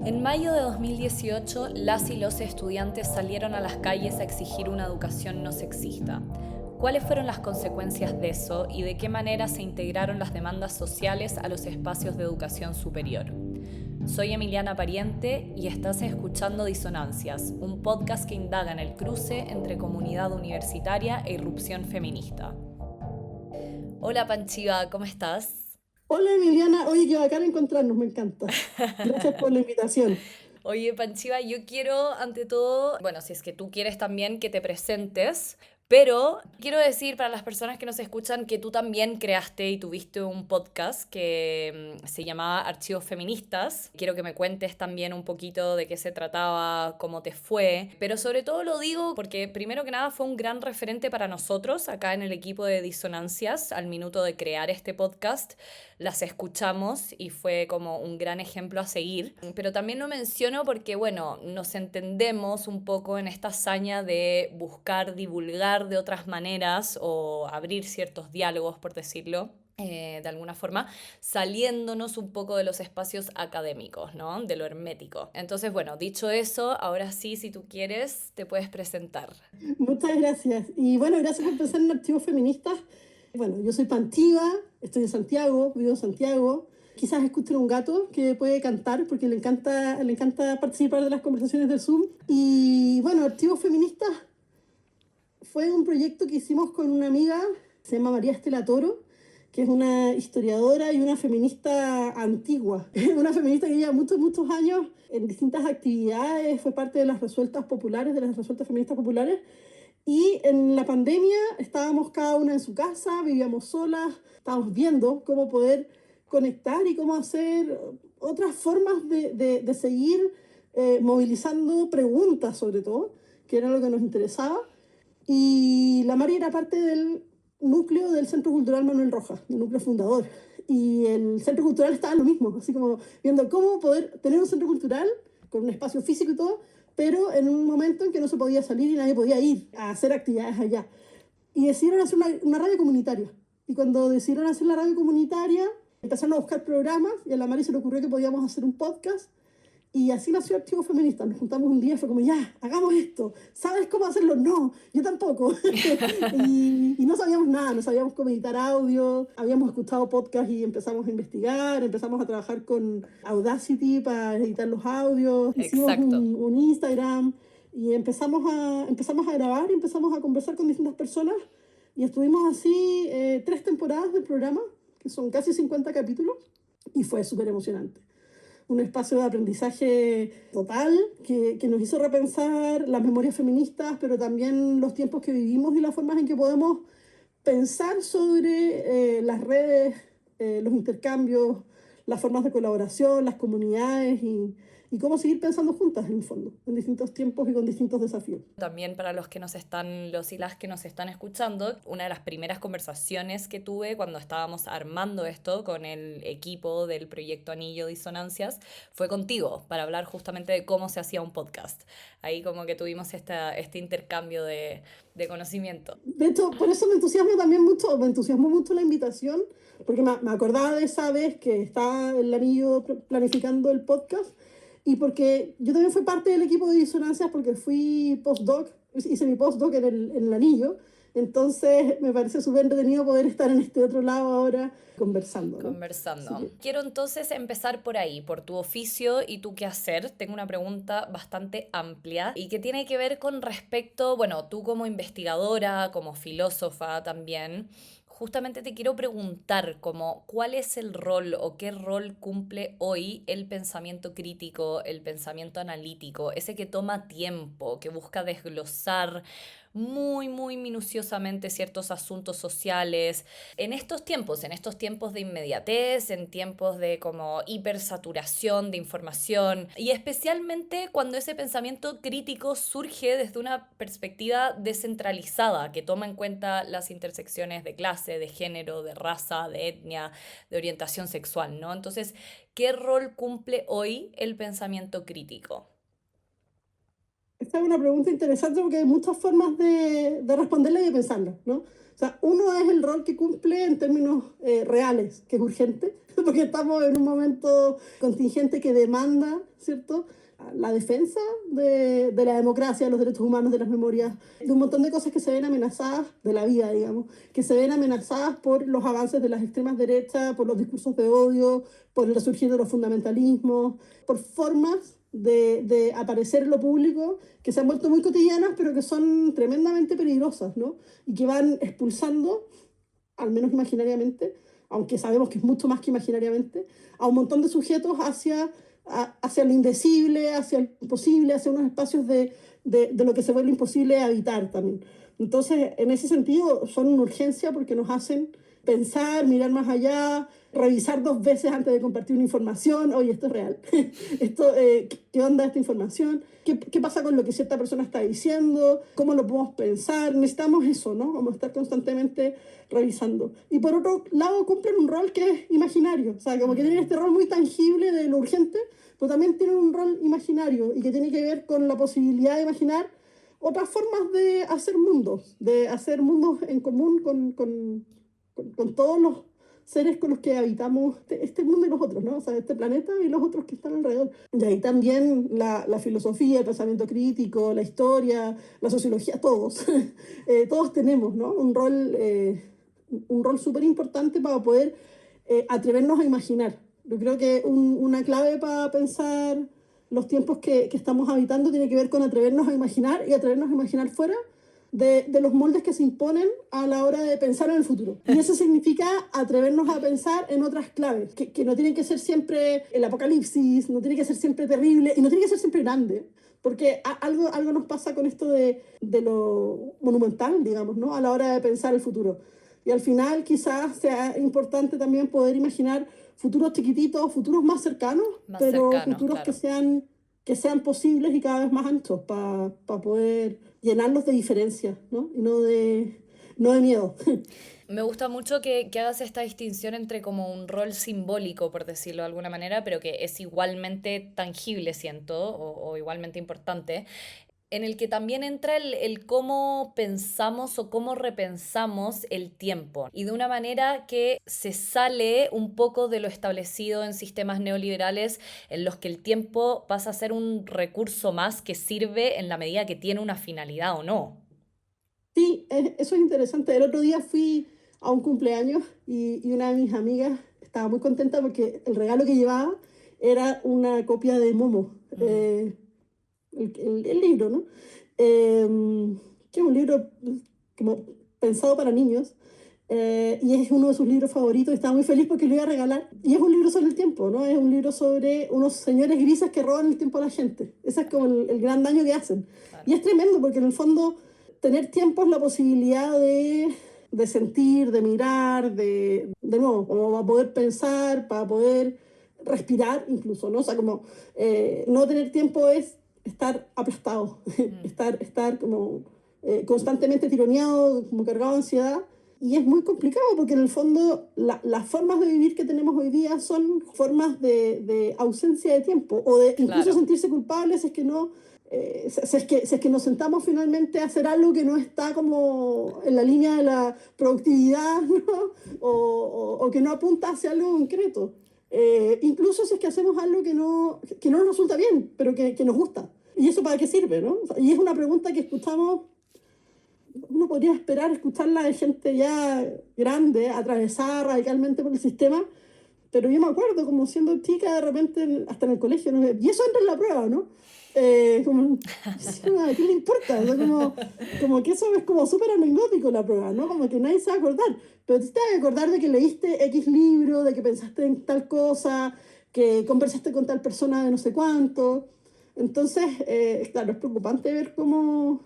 En mayo de 2018, las y los estudiantes salieron a las calles a exigir una educación no sexista. ¿Cuáles fueron las consecuencias de eso y de qué manera se integraron las demandas sociales a los espacios de educación superior? Soy Emiliana Pariente y estás escuchando Disonancias, un podcast que indaga en el cruce entre comunidad universitaria e irrupción feminista. Hola Panchiva, ¿cómo estás? Hola Emiliana, oye, qué bacán encontrarnos, me encanta. Gracias por la invitación. Oye, Panchiva, yo quiero, ante todo, bueno, si es que tú quieres también que te presentes, pero quiero decir para las personas que nos escuchan que tú también creaste y tuviste un podcast que se llamaba Archivos Feministas. Quiero que me cuentes también un poquito de qué se trataba, cómo te fue, pero sobre todo lo digo porque primero que nada fue un gran referente para nosotros acá en el equipo de Disonancias al minuto de crear este podcast. Las escuchamos y fue como un gran ejemplo a seguir. Pero también lo menciono porque, bueno, nos entendemos un poco en esta hazaña de buscar divulgar de otras maneras o abrir ciertos diálogos, por decirlo. De alguna forma, saliéndonos un poco de los espacios académicos, ¿no? De lo hermético. Entonces, bueno, dicho eso, ahora sí, si tú quieres, te puedes presentar. Muchas gracias. Y bueno, gracias por pensar en Archivos Feministas. Bueno, yo soy Pantiva, estoy en Santiago, vivo en Santiago. Quizás escuchen un gato que puede cantar porque le encanta participar de las conversaciones del Zoom. Y bueno, Archivos Feministas fue un proyecto que hicimos con una amiga, se llama María Estela Toro, que es una historiadora y una feminista antigua. Una feminista que lleva muchos años en distintas actividades, fue parte de las resueltas populares, de las resueltas feministas populares. Y en la pandemia estábamos cada una en su casa, vivíamos solas, estábamos viendo cómo poder conectar y cómo hacer otras formas de seguir movilizando preguntas sobre todo, que era lo que nos interesaba. Y la Mari era parte del núcleo del Centro Cultural Manuel Rojas, el núcleo fundador. Y el Centro Cultural estaba en lo mismo, así como viendo cómo poder tener un centro cultural con un espacio físico y todo, pero en un momento en que no se podía salir y nadie podía ir a hacer actividades allá. Y decidieron hacer una radio comunitaria. Y cuando decidieron hacer la radio comunitaria, empezaron a buscar programas y a la Mari se le ocurrió que podíamos hacer un podcast. Y así nació Archivos Feministas. Nos juntamos un día y fue como, ya, hagamos esto. ¿Sabes cómo hacerlo? No, yo tampoco. y no sabíamos nada, no sabíamos cómo editar audio. Habíamos escuchado podcast y empezamos a investigar. Empezamos a trabajar con Audacity para editar los audios. Hicimos Exacto. un Instagram y empezamos a grabar y empezamos a conversar con distintas personas. Y estuvimos así 3 temporadas del programa, que son casi 50 capítulos. Y fue súper emocionante. Un espacio de aprendizaje total que nos hizo repensar las memorias feministas, pero también los tiempos que vivimos y las formas en que podemos pensar sobre las redes, los intercambios, las formas de colaboración, las comunidades y cómo seguir pensando juntas, en el fondo, en distintos tiempos y con distintos desafíos. También para los y las que nos están escuchando, una de las primeras conversaciones que tuve cuando estábamos armando esto con el equipo del proyecto Anillo Disonancias fue contigo, para hablar justamente de cómo se hacía un podcast. Ahí como que tuvimos este intercambio de conocimiento. De hecho, por eso me entusiasmó mucho la invitación, porque me acordaba de esa vez que estaba el Anillo planificando el podcast. Y porque yo también fui parte del equipo de Disonancias porque fui postdoc, hice mi postdoc en el Anillo, entonces me parece súper entretenido poder estar en este otro lado ahora conversando, ¿no? Conversando. Quiero entonces empezar por ahí, por tu oficio y tu quehacer. Tengo una pregunta bastante amplia y que tiene que ver con respecto, bueno, tú como investigadora, como filósofa también. Justamente te quiero preguntar como cuál es el rol o qué rol cumple hoy el pensamiento crítico, el pensamiento analítico, ese que toma tiempo, que busca desglosar muy minuciosamente ciertos asuntos sociales. En estos tiempos de inmediatez, en tiempos de como hipersaturación de información y especialmente cuando ese pensamiento crítico surge desde una perspectiva descentralizada que toma en cuenta las intersecciones de clase, de género, de raza, de etnia, de orientación sexual, ¿no? Entonces, ¿qué rol cumple hoy el pensamiento crítico? Esta es una pregunta interesante porque hay muchas formas de responderla y de pensarla, ¿no? O sea, uno es el rol que cumple en términos reales, que es urgente, porque estamos en un momento contingente que demanda, ¿cierto?, la defensa de la democracia, de los derechos humanos, de las memorias, de un montón de cosas que se ven amenazadas, de la vida, digamos, que se ven amenazadas por los avances de las extremas derechas, por los discursos de odio, por el resurgir de los fundamentalismos, por formas de aparecer en lo público que se han vuelto muy cotidianas, pero que son tremendamente peligrosas, ¿no? Y que van expulsando, al menos imaginariamente, aunque sabemos que es mucho más que imaginariamente, a un montón de sujetos hacia lo indecible, hacia lo imposible, hacia unos espacios de lo que se vuelve imposible habitar también. Entonces, en ese sentido, son una urgencia porque nos hacen pensar, mirar más allá, revisar 2 veces antes de compartir una información. Oye, esto es real. ¿Qué onda esta información? ¿Qué pasa con lo que cierta persona está diciendo? ¿Cómo lo podemos pensar? Necesitamos eso, ¿no? Como estar constantemente revisando. Y por otro lado, cumplen un rol que es imaginario. O sea, como que tienen este rol muy tangible de lo urgente, pero también tienen un rol imaginario y que tiene que ver con la posibilidad de imaginar otras formas de hacer mundos en común con todos los seres con los que habitamos este mundo y los otros, ¿no? O sea, este planeta y los otros que están alrededor. Y ahí también la filosofía, el pensamiento crítico, la historia, la sociología, todos. Todos tenemos, ¿no?, un rol súper importante para poder atrevernos a imaginar. Yo creo que una clave para pensar los tiempos que estamos habitando tiene que ver con atrevernos a imaginar y atrevernos a imaginar fuera de los moldes que se imponen a la hora de pensar en el futuro. Y eso significa atrevernos a pensar en otras claves, que no tienen que ser siempre el apocalipsis, no tiene que ser siempre terrible y no tiene que ser siempre grande. Porque algo nos pasa con esto de lo monumental, digamos, ¿no?, a la hora de pensar el futuro. Y al final quizás sea importante también poder imaginar futuros chiquititos, futuros más cercanos, pero futuros claro, que sean posibles y cada vez más anchos para poder llenarlos de diferencia, ¿no? Y no de miedo. Me gusta mucho que hagas esta distinción entre como un rol simbólico, por decirlo de alguna manera, pero que es igualmente tangible, siento, o igualmente importante, en el que también entra el cómo pensamos o cómo repensamos el tiempo y de una manera que se sale un poco de lo establecido en sistemas neoliberales en los que el tiempo pasa a ser un recurso más que sirve en la medida que tiene una finalidad o no. Sí, eso es interesante. El otro día fui a un cumpleaños y una de mis amigas estaba muy contenta porque el regalo que llevaba era una copia de Momo, Mm. el libro, ¿no? Eh, que es un libro como pensado para niños, y es uno de sus libros favoritos y estaba muy feliz porque lo iba a regalar. Y es un libro sobre el tiempo, ¿no? Es un libro sobre unos señores grises que roban el tiempo a la gente. Ese es como el gran daño que hacen. Claro. Y es tremendo porque en el fondo tener tiempo es la posibilidad de sentir, de mirar, de nuevo, como para poder pensar, para poder respirar incluso, ¿no? O sea, como no tener tiempo es estar aplastado, Mm. estar como constantemente tironeado, como cargado de ansiedad. Y es muy complicado porque en el fondo las formas de vivir que tenemos hoy día son formas de ausencia de tiempo o de incluso Claro. sentirse culpables si es que no, si es que nos sentamos finalmente a hacer algo que no está como en la línea de la productividad, ¿no? O que no apunta hacia algo concreto. Incluso si es que hacemos algo que no nos resulta bien, pero que nos gusta. ¿Y eso para qué sirve, no? O sea, y es una pregunta que escuchamos, uno podría esperar escucharla de gente ya grande, atravesada radicalmente por el sistema, pero yo me acuerdo como siendo chica de repente, hasta en el colegio, ¿no?, y eso entra en la prueba, ¿no? Como, ¿a quién le importa? O sea, como que eso es como súper anecdótico la prueba, ¿no? Como que nadie se va a acordar, pero te vas a acordar de que leíste X libro, de que pensaste en tal cosa, que conversaste con tal persona de no sé cuánto. Entonces, claro, es preocupante ver cómo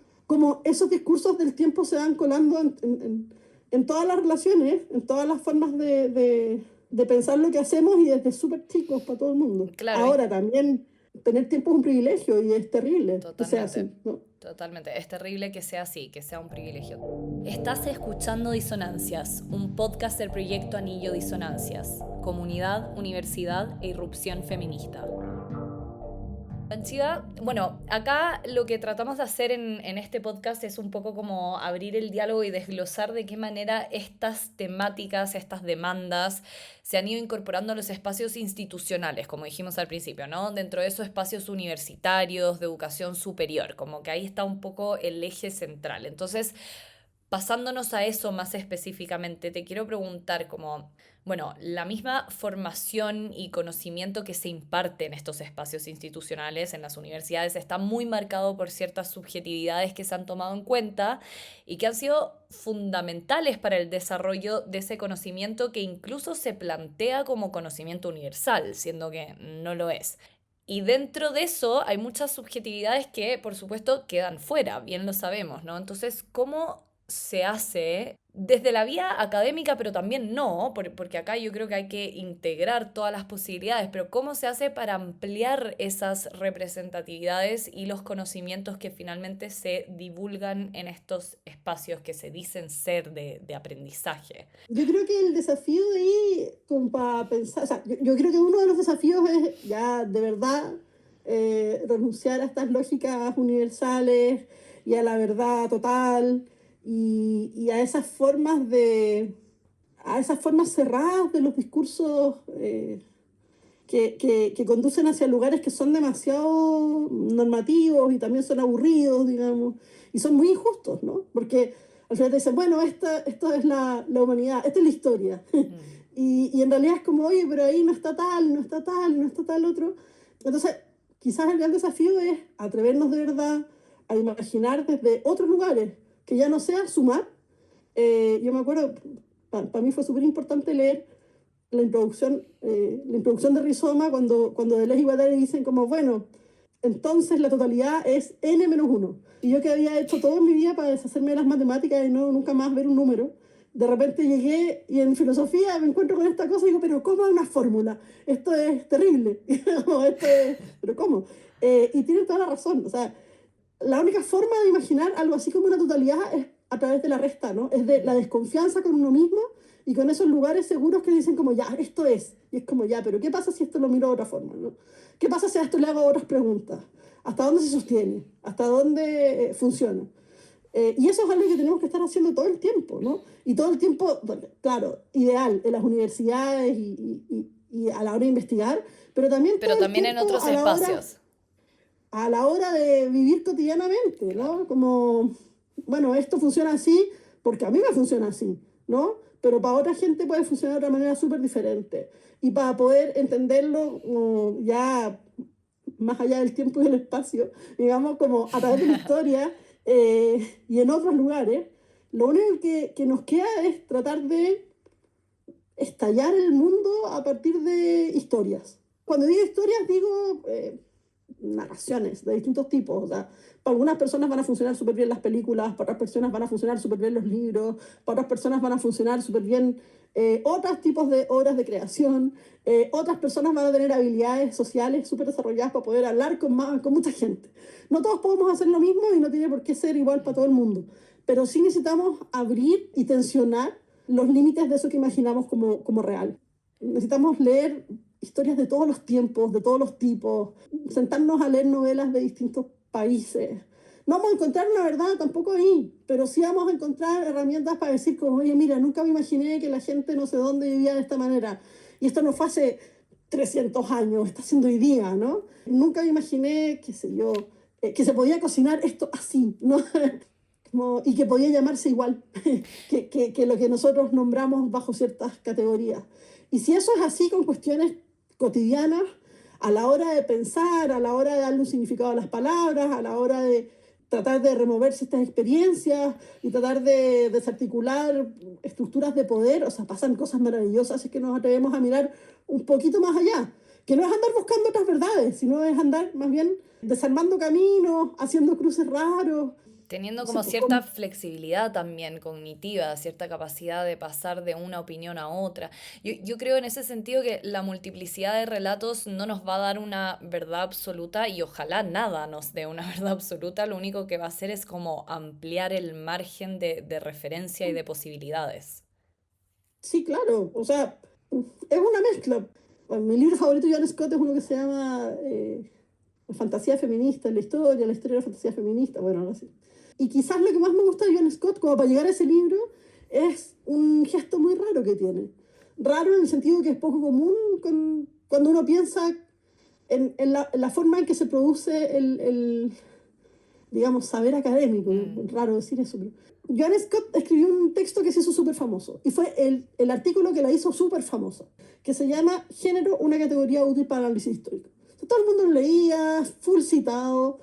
esos discursos del tiempo se van colando en todas las relaciones, en todas las formas de pensar lo que hacemos y desde súper chicos para todo el mundo. Claro, y Ahora también tener tiempo es un privilegio y es terrible que sea totalmente. así, ¿no? Totalmente, es terrible que sea así, que sea un privilegio. Estás escuchando Disonancias, un podcast del proyecto Anillo Disonancias, comunidad, universidad e irrupción feminista. Panchiva, bueno, acá lo que tratamos de hacer en este podcast es un poco como abrir el diálogo y desglosar de qué manera estas temáticas, estas demandas se han ido incorporando a los espacios institucionales, como dijimos al principio, ¿no? Dentro de esos espacios universitarios, de educación superior, como que ahí está un poco el eje central. Entonces, pasándonos a eso más específicamente, te quiero preguntar como, bueno, la misma formación y conocimiento que se imparte en estos espacios institucionales, en las universidades, está muy marcado por ciertas subjetividades que se han tomado en cuenta y que han sido fundamentales para el desarrollo de ese conocimiento que incluso se plantea como conocimiento universal, siendo que no lo es. Y dentro de eso hay muchas subjetividades que, por supuesto, quedan fuera, bien lo sabemos, ¿no? Entonces, ¿cómo se hace desde la vía académica, pero también no, porque acá yo creo que hay que integrar todas las posibilidades, pero cómo se hace para ampliar esas representatividades y los conocimientos que finalmente se divulgan en estos espacios que se dicen ser de aprendizaje? Yo creo que el desafío de ahí, como para pensar, o sea, yo creo que uno de los desafíos es ya de verdad renunciar a estas lógicas universales y a la verdad total y a esas formas cerradas de los discursos que conducen hacia lugares que son demasiado normativos y también son aburridos, digamos, y son muy injustos, ¿no? Porque al final te dicen, bueno, esto es la humanidad, esta es la historia. Mm. Y en realidad es como, oye, pero ahí no está tal, no está tal, no está tal otro. Entonces, quizás el gran desafío es atrevernos de verdad a imaginar desde otros lugares, que ya no sea sumar. Yo me acuerdo, para mí fue súper importante leer la introducción de Rizoma cuando Deleuze y Guattari dicen como, bueno, entonces la totalidad es n-1. Y yo que había hecho todo en mi vida para deshacerme de las matemáticas y no nunca más ver un número, de repente llegué y en filosofía me encuentro con esta cosa y digo, pero ¿cómo es una fórmula? Esto es terrible. ¿Pero cómo? Y tienen toda la razón. O sea, la única forma de imaginar algo así como una totalidad es a través de la resta, ¿no? Es de la desconfianza con uno mismo y con esos lugares seguros que dicen como, ya, esto es. Y es como, ya, pero ¿qué pasa si esto lo miro de otra forma, ¿no? ¿Qué pasa si a esto le hago otras preguntas? ¿Hasta dónde se sostiene? ¿Hasta dónde funciona? Y eso es algo que tenemos que estar haciendo todo el tiempo, ¿no? Y todo el tiempo, bueno, claro, ideal en las universidades y a la hora de investigar, pero también Pero todo el también en tiempo otros espacios. a la hora de vivir cotidianamente, Claro. ¿no? Como, bueno, esto funciona así porque a mí me funciona así, ¿no? Pero para otra gente puede funcionar de otra manera súper diferente. Y para poder entenderlo ya más allá del tiempo y del espacio, digamos, como a través de la historia y en otros lugares, lo único que nos queda es tratar de estallar el mundo a partir de historias. Cuando digo historias, digo narraciones de distintos tipos. O sea, para algunas personas van a funcionar súper bien las películas, para otras personas van a funcionar súper bien los libros, para otras personas van a funcionar súper bien otros tipos de obras de creación, otras personas van a tener habilidades sociales súper desarrolladas para poder hablar con mucha gente. No todos podemos hacer lo mismo y no tiene por qué ser igual para todo el mundo, pero sí necesitamos abrir y tensionar los límites de eso que imaginamos como real. Necesitamos leer historias de todos los tiempos, de todos los tipos, sentarnos a leer novelas de distintos países. No vamos a encontrar una verdad tampoco ahí, pero sí vamos a encontrar herramientas para decir como, oye, mira, nunca me imaginé que la gente no sé dónde vivía de esta manera. Y esto no fue hace 300 años, está siendo hoy día, ¿no? Nunca me imaginé, qué sé yo, que se podía cocinar esto así, ¿no? Como, y que podía llamarse igual que lo que nosotros nombramos bajo ciertas categorías. Y si eso es así con cuestiones cotidianas, a la hora de pensar, a la hora de darle un significado a las palabras, a la hora de tratar de remover ciertas experiencias y tratar de desarticular estructuras de poder, o sea, pasan cosas maravillosas, es que nos atrevemos a mirar un poquito más allá, que no es andar buscando otras verdades, sino es andar más bien desarmando caminos, haciendo cruces raros, Teniendo no sé, como pues, cierta flexibilidad también cognitiva, cierta capacidad de pasar de una opinión a otra. Yo creo en ese sentido que la multiplicidad de relatos no nos va a dar una verdad absoluta y ojalá nada nos dé una verdad absoluta. Lo único que va a hacer es como ampliar el margen de referencia y de posibilidades. sí, claro, o sea, es una mezcla. Bueno, mi libro favorito de John Scott es uno que se llama fantasía feminista en la historia de la fantasía feminista, bueno, algo así. Y quizás lo que más me gusta de Joan Scott, como para llegar a ese libro, es un gesto muy raro que tiene. Raro en el sentido que es poco común cuando uno piensa en la forma en que se produce digamos, saber académico. Raro decir eso, pero Joan Scott escribió un texto que se hizo súper famoso, y fue el artículo que la hizo súper famosa, que se llama Género, una categoría útil para el análisis histórico. Entonces, todo el mundo lo leía, full citado,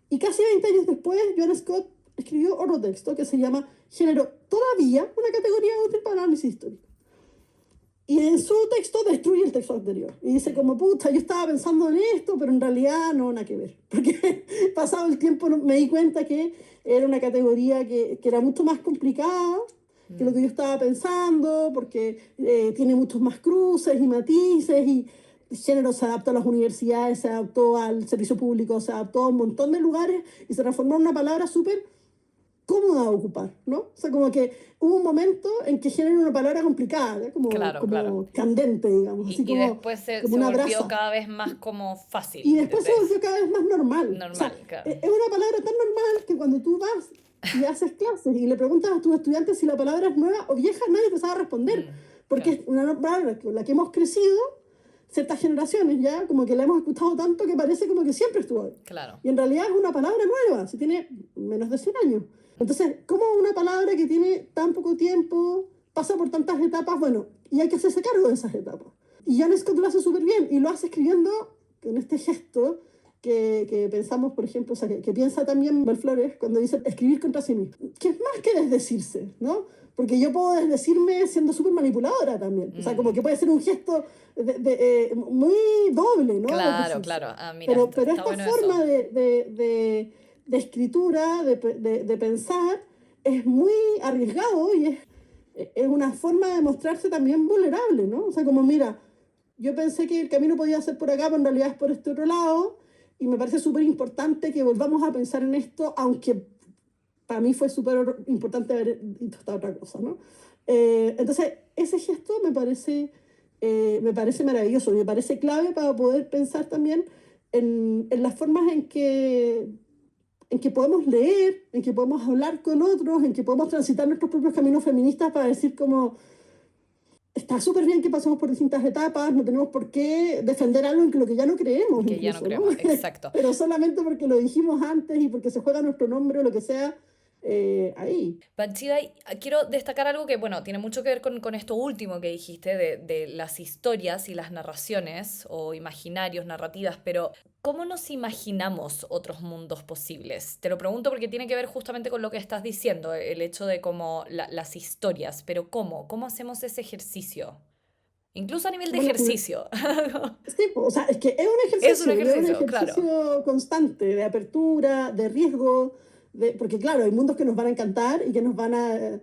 y casi 20 años después, Joan Scott escribió otro texto que se llama Género, todavía una categoría útil para el análisis histórico. Y en su texto destruye el texto anterior. Y dice como, puta, yo estaba pensando en esto, pero en realidad no, nada que ver. Porque pasado el tiempo me di cuenta que era una categoría que era mucho más complicada que lo que yo estaba pensando, porque tiene muchos más cruces y matices, y el género se adaptó a las universidades, se adaptó al servicio público, se adaptó a un montón de lugares, y se transformó en una palabra súper cómoda a ocupar, ¿no? O sea, como que hubo un momento en que género era una palabra complicada, ¿eh? Como Claro. candente, digamos, así Y como, después se una volvió brasa. cada vez más como fácil. Y después se volvió cada vez más normal. O sea, Normal, claro. es una palabra tan normal que cuando tú vas y haces clases y le preguntas a tus estudiantes si la palabra es nueva o vieja, nadie te sabe responder. Porque es una palabra con la que hemos crecido ciertas generaciones ya, como que la hemos escuchado tanto que parece como que siempre estuvo ahí. Claro. Y en realidad es una palabra nueva, si tiene menos de 100 años. Entonces, ¿cómo una palabra que tiene tan poco tiempo pasa por tantas etapas? Bueno, y hay que hacerse cargo de esas etapas. Y Joan Scott lo hace súper bien, y lo hace escribiendo con este gesto que pensamos, por ejemplo, o sea, que piensa también Belflores cuando dice escribir contra sí mismo, que es más que desdecirse, ¿no? Porque yo puedo desdecirme siendo súper manipuladora también. O sea, como que puede ser un gesto muy doble, ¿no? Claro. Ah, mira, Pero está esta bueno forma eso. de escritura, de pensar, es muy arriesgado, y es una forma de mostrarse también vulnerable, ¿no? O sea, como mira, yo pensé que el camino podía ser por acá, pero en realidad es por este otro lado, y me parece súper importante que volvamos a pensar en esto, aunque para mí fue súper importante haber visto esta otra cosa, ¿no? Entonces, ese gesto me parece maravilloso, me parece clave para poder pensar también en las formas en que podemos leer, en que podemos hablar con otros, en que podemos transitar nuestros propios caminos feministas para decir como, está súper bien que pasemos por distintas etapas, no tenemos por qué defender algo en lo que ya no creemos Que ya no incluso, ¿no? creemos, exacto. Pero solamente porque lo dijimos antes y porque se juega nuestro nombre o lo que sea, ahí. Panchida, quiero destacar algo que, bueno, tiene mucho que ver con esto último que dijiste de las historias y las narraciones o imaginarios, narrativas, pero ¿cómo nos imaginamos otros mundos posibles? Te lo pregunto porque tiene que ver justamente con lo que estás diciendo, el hecho de cómo las historias, pero ¿cómo hacemos ese ejercicio? Incluso a nivel de Bueno, ejercicio. sí, o sea, es que Es un es un ejercicio, claro. ejercicio constante de apertura, de riesgo, porque claro, hay mundos que nos van a encantar y que nos van a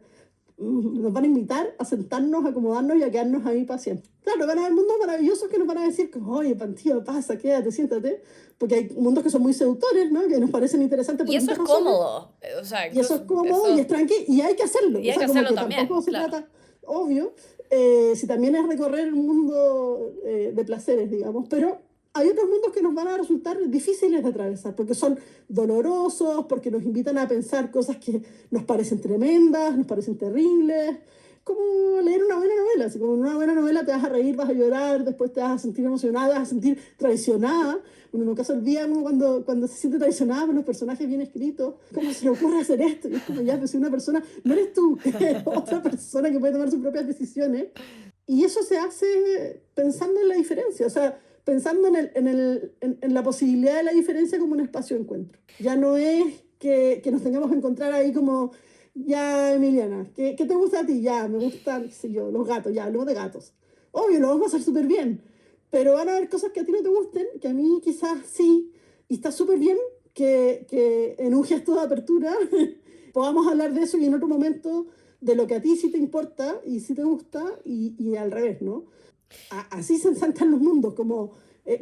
invitar a sentarnos, a acomodarnos y a quedarnos ahí para siempre. Claro, van a haber mundos maravillosos que nos van a decir, oye, Pantío, pasa, quédate, siéntate, porque hay mundos que son muy seductores, ¿no? Que nos parecen interesantes por Y eso distintas es razones, cómodo, o sea, y eso es incluso cómodo y eso, es tranqui, y hay que hacerlo. y O hay que sea, como hacerlo que tampoco también, se claro. trata, obvio, si también es recorrer un mundo de placeres, digamos, pero hay otros mundos que nos van a resultar difíciles de atravesar, porque son dolorosos, porque nos invitan a pensar cosas que nos parecen tremendas, nos parecen terribles, como leer una buena novela. Así como en una buena novela te vas a reír, vas a llorar, después te vas a sentir emocionada, vas a sentir traicionada. Uno nunca se olvida cuando se siente traicionada por los personajes bien escritos. ¿Cómo se le ocurre hacer esto? Y es como, ya, pues si una persona, no eres tú, es otra persona que puede tomar sus propias decisiones. Y eso se hace pensando en la diferencia, o sea, pensando en la posibilidad de la diferencia como un espacio de encuentro. Ya no es que nos tengamos que encontrar ahí como, ya, Emiliana, ¿qué te gusta a ti? Ya, me gustan, qué sé yo, los gatos, ya, hablemos de gatos. Obvio, lo vamos a hacer súper bien, pero van a haber cosas que a ti no te gusten, que a mí quizás sí, y está súper bien que en un gesto de apertura podamos hablar de eso, y en otro momento de lo que a ti sí te importa y sí te gusta, y al revés, ¿no? Así se ensantan los mundos, como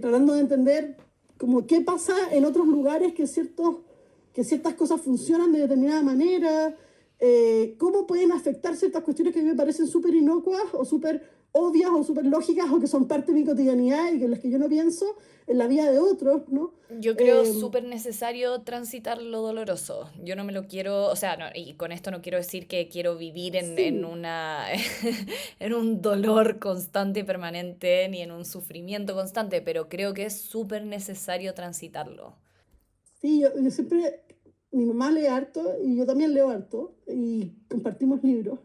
tratando de entender como qué pasa en otros lugares, que ciertas cosas funcionan de determinada manera, cómo pueden afectar ciertas cuestiones que a mí me parecen súper inocuas o súper obvias o súper lógicas o que son parte de mi cotidianidad y que en las que yo no pienso en la vida de otros, ¿no? Yo creo Eh, súper necesario transitar lo doloroso. Yo no me lo quiero, o sea, no, y con esto no quiero decir que quiero vivir en sí, una, en un dolor constante y permanente, ni en un sufrimiento constante, pero creo que es súper necesario transitarlo. sí, yo siempre, mi mamá lee harto y yo también leo harto y compartimos libros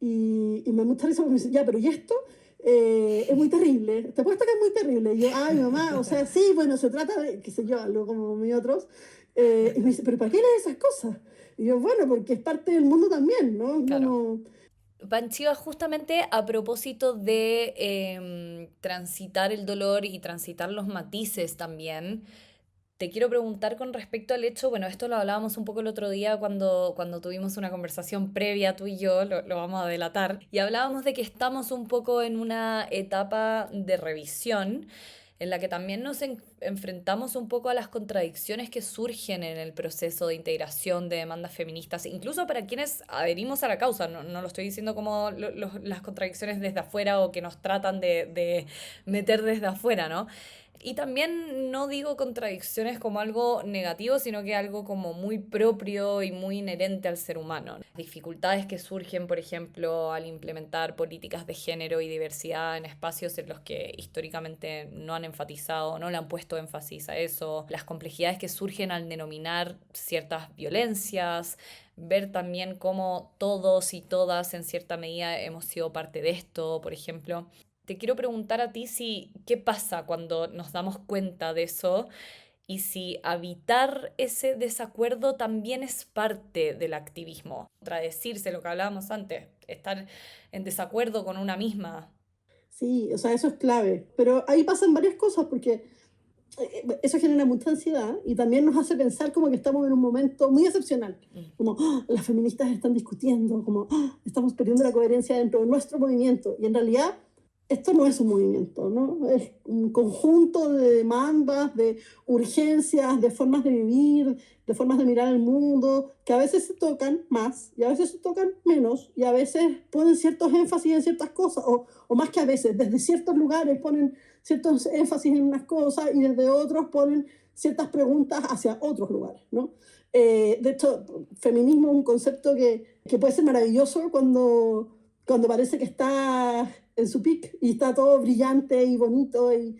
y me gusta eso porque me dice, ya, pero ¿y esto? Es muy terrible, te apuesto que es muy terrible. Y yo, ay, mamá, o sea, sí, bueno, se trata de, qué sé yo, algo como mi otros. Y me dice, pero ¿para qué lees esas cosas? Y yo, bueno, porque es parte del mundo también, ¿no? Claro. Como, Panchiva, justamente a propósito de transitar el dolor y transitar los matices también, te quiero preguntar con respecto al hecho, bueno, esto lo hablábamos un poco el otro día cuando tuvimos una conversación previa tú y yo, lo vamos a delatar, y hablábamos de que estamos un poco en una etapa de revisión en la que también nos enfrentamos un poco a las contradicciones que surgen en el proceso de integración de demandas feministas, incluso para quienes adherimos a la causa. No, no lo estoy diciendo como las contradicciones desde afuera o que nos tratan de meter desde afuera, ¿no? Y también no digo contradicciones como algo negativo, sino que algo como muy propio y muy inherente al ser humano. Dificultades que surgen, por ejemplo, al implementar políticas de género y diversidad en espacios en los que históricamente no han enfatizado, no le han puesto énfasis a eso. Las complejidades que surgen al denominar ciertas violencias, ver también cómo todos y todas en cierta medida hemos sido parte de esto, por ejemplo. Te quiero preguntar a ti si qué pasa cuando nos damos cuenta de eso y si habitar ese desacuerdo también es parte del activismo. Contradecirse, lo que hablábamos antes, estar en desacuerdo con una misma. sí, o sea, eso es clave. Pero ahí pasan varias cosas porque eso genera mucha ansiedad y también nos hace pensar como que estamos en un momento muy excepcional, Mm, como ¡ah! Las feministas están discutiendo, como ¡ah! Estamos perdiendo la coherencia dentro de nuestro movimiento y en realidad esto no es un movimiento, ¿no? Es un conjunto de demandas, de urgencias, de formas de vivir, de formas de mirar el mundo, que a veces se tocan más y a veces se tocan menos y a veces ponen ciertos énfasis en ciertas cosas o más que a veces, desde ciertos lugares ponen ciertos énfasis en unas cosas y desde otros ponen ciertas preguntas hacia otros lugares, ¿no? De hecho, feminismo es un concepto que puede ser maravilloso cuando parece que está en su pic y está todo brillante y bonito, mm,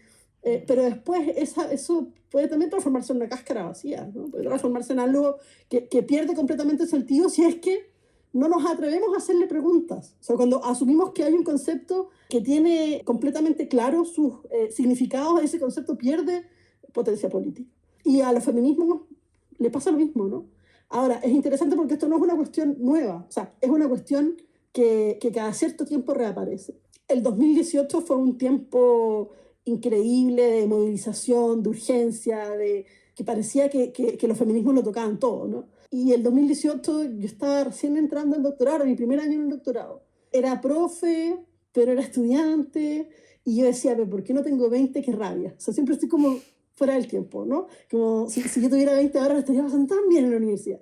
pero después eso puede también transformarse en una cáscara vacía, ¿no? Puede claro. transformarse en algo que pierde completamente el sentido si es que no nos atrevemos a hacerle preguntas. O sea, cuando asumimos que hay un concepto que tiene completamente claro sus significados, ese concepto pierde potencia política. Y a los feminismos le pasa lo mismo, ¿no? Ahora, es interesante porque esto no es una cuestión nueva, o sea, es una cuestión que cada cierto tiempo reaparece. El 2018 fue un tiempo increíble de movilización, de urgencia, que parecía que los feminismos lo tocaban todo, ¿no? Y el 2018 yo estaba recién entrando al doctorado, era mi primer año en el doctorado. Era profe, pero era estudiante, y yo decía, pero ¿por qué no tengo 20? Qué rabia. O sea, siempre estoy como fuera del tiempo, ¿no? Como si yo tuviera 20 horas, estaría pasando tan bien en la universidad.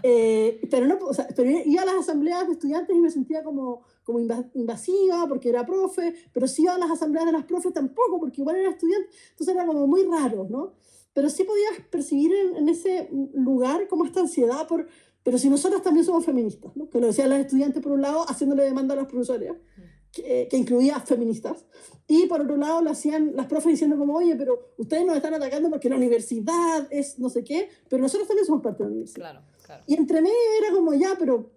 Pero no, o sea, pero iba a las asambleas de estudiantes y me sentía como invasiva porque era profe, pero si iba a las asambleas de las profes tampoco, porque igual era estudiante, entonces era como muy raro, ¿no? Pero sí podías percibir en ese lugar como esta ansiedad pero si nosotros también somos feministas, ¿no? Que lo decían las estudiantes por un lado, haciéndole demanda a los profesores, que incluía feministas, y por otro lado lo hacían las profes diciendo como, oye, pero ustedes nos están atacando porque la universidad es no sé qué, pero nosotros también somos parte de la universidad. Claro, claro. Y entre medio era como, ya, pero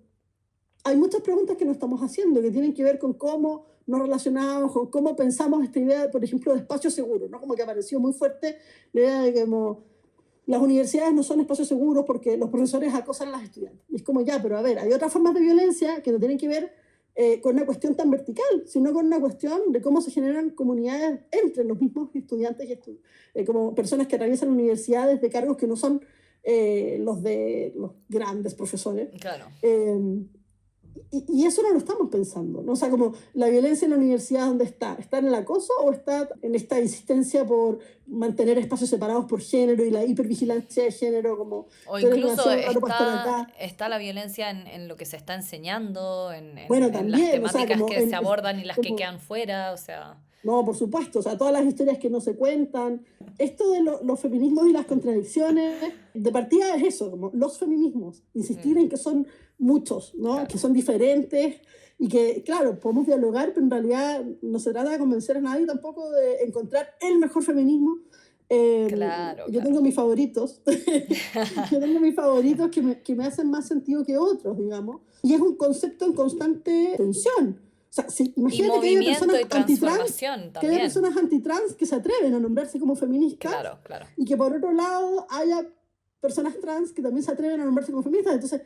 hay muchas preguntas que no estamos haciendo, que tienen que ver con cómo nos relacionamos, con cómo pensamos esta idea, por ejemplo, de espacio seguro, ¿no? Como que apareció muy fuerte la idea de que como las universidades no son espacios seguros porque los profesores acosan a las estudiantes. Y es como, ya, pero a ver, hay otras formas de violencia que no tienen que ver con una cuestión tan vertical, sino con una cuestión de cómo se generan comunidades entre los mismos estudiantes y como personas que atraviesan universidades de cargos que no son los de los grandes profesores. Claro. Eh, Y eso no lo estamos pensando, ¿no? O sea, como la violencia en la universidad, ¿dónde está? ¿Está en el acoso o está en esta insistencia por mantener espacios separados por género y la hipervigilancia de género, como O tú eres incluso demasiado raro para estar acá? está la violencia en lo que se está enseñando, Bueno, en las también, o sea, temáticas como, que se abordan y las que como quedan fuera, o sea, no, por supuesto, o sea, todas las historias que no se cuentan. Esto de los feminismos y las contradicciones, de partida es eso, como los feminismos, insistir en que son muchos, ¿no? claro, Que son diferentes y que, claro, podemos dialogar, pero en realidad no se trata de convencer a nadie tampoco de encontrar el mejor feminismo. claro, Yo claro. tengo mis favoritos, yo tengo mis favoritos que me hacen más sentido que otros, digamos, y es un concepto en constante tensión. O sea, si, Y imagínate que haya movimiento personas y antitrans, transformación que haya también. personas antitrans que se atreven a nombrarse como feministas Claro, claro. y que por otro lado haya personas trans que también se atreven a nombrarse como feministas. Entonces,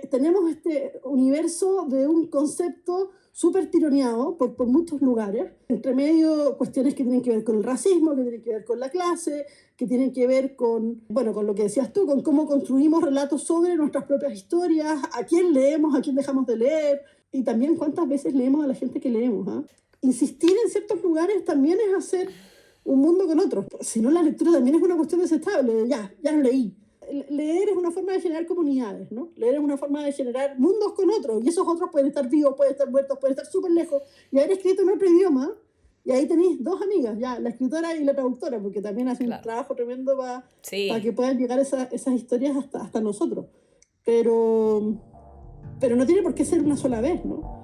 tenemos este universo de un concepto súper tironeado por muchos lugares. Entre medio, cuestiones que tienen que ver con el racismo, que tienen que ver con la clase, que tienen que ver con, bueno, con lo que decías tú, con cómo construimos relatos sobre nuestras propias historias, a quién leemos, a quién dejamos de leer, y también cuántas veces leemos a la gente que leemos. Insistir en ciertos lugares también es hacer un mundo con otros. Si no, la lectura también es una cuestión desestable. Ya lo leí. Leer es una forma de generar comunidades, ¿no? Leer es una forma de generar mundos con otros, y esos otros pueden estar vivos, pueden estar muertos, pueden estar súper lejos, y haber escrito en otro idioma, y ahí tenéis dos amigas, ya, la escritora y la traductora, porque también hacen un Claro. trabajo tremendo para Sí. que puedan llegar esas historias hasta nosotros. Pero no tiene por qué ser una sola vez, ¿no?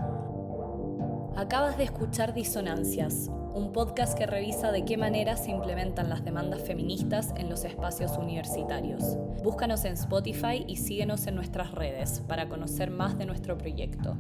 Acabas de escuchar Disonancias, un podcast que revisa de qué manera se implementan las demandas feministas en los espacios universitarios. Búscanos en Spotify y síguenos en nuestras redes para conocer más de nuestro proyecto.